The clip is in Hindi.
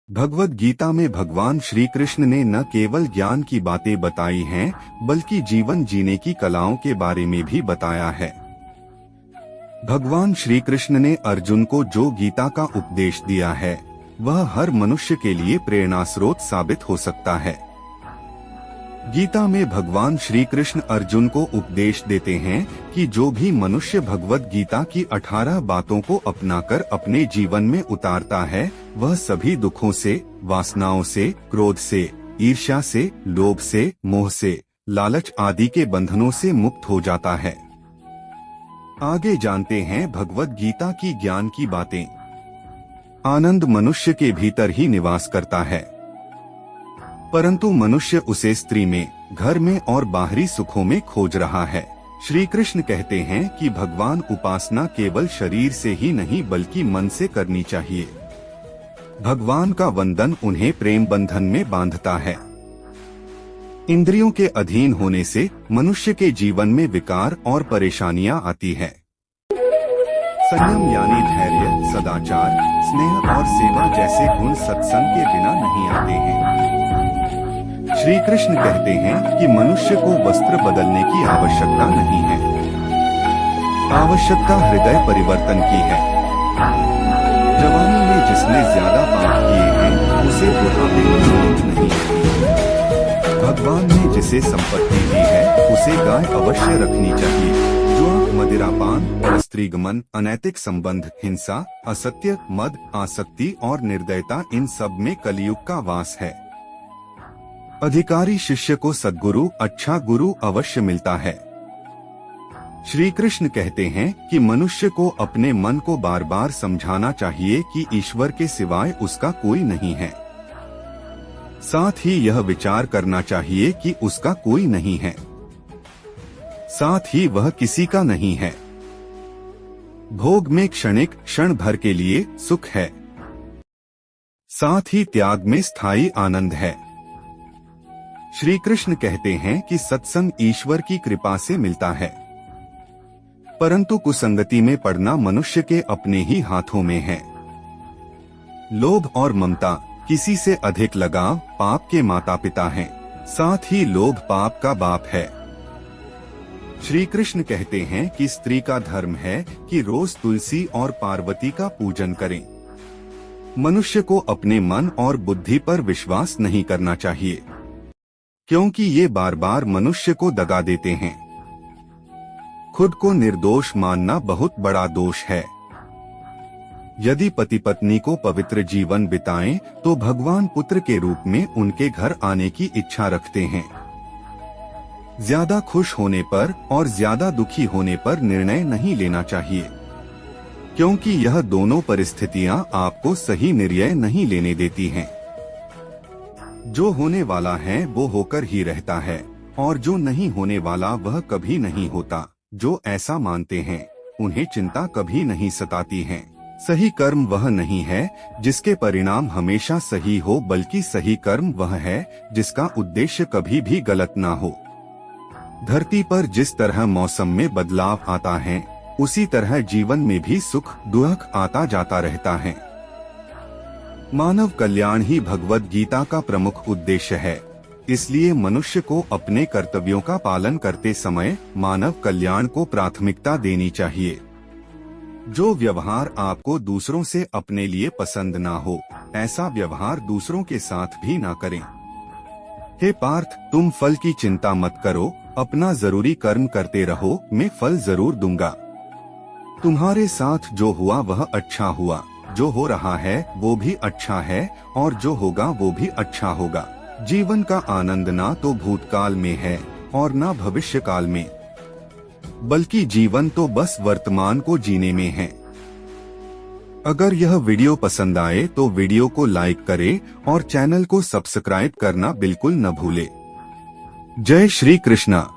भगवद गीता में भगवान श्री कृष्ण ने न केवल ज्ञान की बातें बताई हैं, बल्कि जीवन जीने की कलाओं के बारे में भी बताया है। भगवान श्री कृष्ण ने अर्जुन को जो गीता का उपदेश दिया है, वह हर मनुष्य के लिए प्रेरणा स्रोत साबित हो सकता है। गीता में भगवान श्री कृष्ण अर्जुन को उपदेश देते हैं कि जो भी मनुष्य भगवद गीता की 18 बातों को अपनाकर अपने जीवन में उतारता है, वह सभी दुखों से, वासनाओं से, क्रोध से, ईर्ष्या से, लोभ से, मोह से, लालच आदि के बंधनों से मुक्त हो जाता है। आगे जानते हैं भगवद गीता की ज्ञान की बातें। आनंद मनुष्य के भीतर ही निवास करता है, परंतु मनुष्य उसे स्त्री में, घर में और बाहरी सुखों में खोज रहा है। श्री कृष्ण कहते हैं कि भगवान उपासना केवल शरीर से ही नहीं बल्कि मन से करनी चाहिए। भगवान का वंदन उन्हें प्रेम बंधन में बांधता है। इंद्रियों के अधीन होने से मनुष्य के जीवन में विकार और परेशानियां आती है। संयम यानी धैर्य, सदाचार, स्नेह और सेवा जैसे गुण सत्संग के बिना नहीं आते हैं। श्री कृष्ण कहते हैं कि मनुष्य को वस्त्र बदलने की आवश्यकता नहीं है, आवश्यकता हृदय परिवर्तन की है। जवानी में जिसने ज्यादा पाप किए हैं, उसे बुढ़ापे में नींद नहीं आती। भगवान ने जिसे संपत्ति दी है, उसे गाय अवश्य रखनी चाहिए। जुआ, मदिरापान, स्त्रीगमन, अनैतिक संबंध, हिंसा, असत्य, मद, आसक्ति और निर्दयता, इन सब में कलयुग का वास है। अधिकारी शिष्य को सद्गुरु, अच्छा गुरु अवश्य मिलता है। श्री कृष्ण कहते हैं कि मनुष्य को अपने मन को बार बार समझाना चाहिए कि ईश्वर के सिवाय उसका कोई नहीं है। साथ ही यह विचार करना चाहिए कि उसका कोई नहीं है, साथ ही वह किसी का नहीं है। भोग में क्षणिक, क्षण भर के लिए सुख है, साथ ही त्याग में स्थायी आनंद है। श्री कृष्ण कहते हैं कि सत्संग ईश्वर की कृपा से मिलता है, परंतु कुसंगति में पड़ना मनुष्य के अपने ही हाथों में है। लोभ और ममता, किसी से अधिक लगाव, पाप के माता पिता हैं। साथ ही लोभ पाप का बाप है। श्री कृष्ण कहते हैं कि स्त्री का धर्म है कि रोज तुलसी और पार्वती का पूजन करें। मनुष्य को अपने मन और बुद्धि पर विश्वास नहीं करना चाहिए, क्योंकि ये बार बार मनुष्य को दगा देते हैं। खुद को निर्दोष मानना बहुत बड़ा दोष है। यदि पति पत्नी को पवित्र जीवन बिताएं, तो भगवान पुत्र के रूप में उनके घर आने की इच्छा रखते हैं। ज्यादा खुश होने पर और ज्यादा दुखी होने पर निर्णय नहीं लेना चाहिए, क्योंकि यह दोनों परिस्थितियां आपको सही निर्णय नहीं लेने देती हैं। जो होने वाला है वो होकर ही रहता है, और जो नहीं होने वाला वह कभी नहीं होता। जो ऐसा मानते हैं, उन्हें चिंता कभी नहीं सताती है। सही कर्म वह नहीं है जिसके परिणाम हमेशा सही हो, बल्कि सही कर्म वह है जिसका उद्देश्य कभी भी गलत ना हो। धरती पर जिस तरह मौसम में बदलाव आता है, उसी तरह जीवन में भी सुख दुख आता जाता रहता है। मानव कल्याण ही भगवद गीता का प्रमुख उद्देश्य है, इसलिए मनुष्य को अपने कर्तव्यों का पालन करते समय मानव कल्याण को प्राथमिकता देनी चाहिए। जो व्यवहार आपको दूसरों से अपने लिए पसंद ना हो, ऐसा व्यवहार दूसरों के साथ भी ना करें। हे पार्थ, तुम फल की चिंता मत करो, अपना जरूरी कर्म करते रहो, मैं फल जरूर दूंगा। तुम्हारे साथ जो हुआ वह अच्छा हुआ, जो हो रहा है वो भी अच्छा है, और जो होगा वो भी अच्छा होगा। जीवन का आनंद ना तो भूतकाल में है और ना भविष्य काल में, बल्कि जीवन तो बस वर्तमान को जीने में है। अगर यह वीडियो पसंद आए तो वीडियो को लाइक करें और चैनल को सब्सक्राइब करना बिल्कुल न भूले। जय श्री कृष्णा।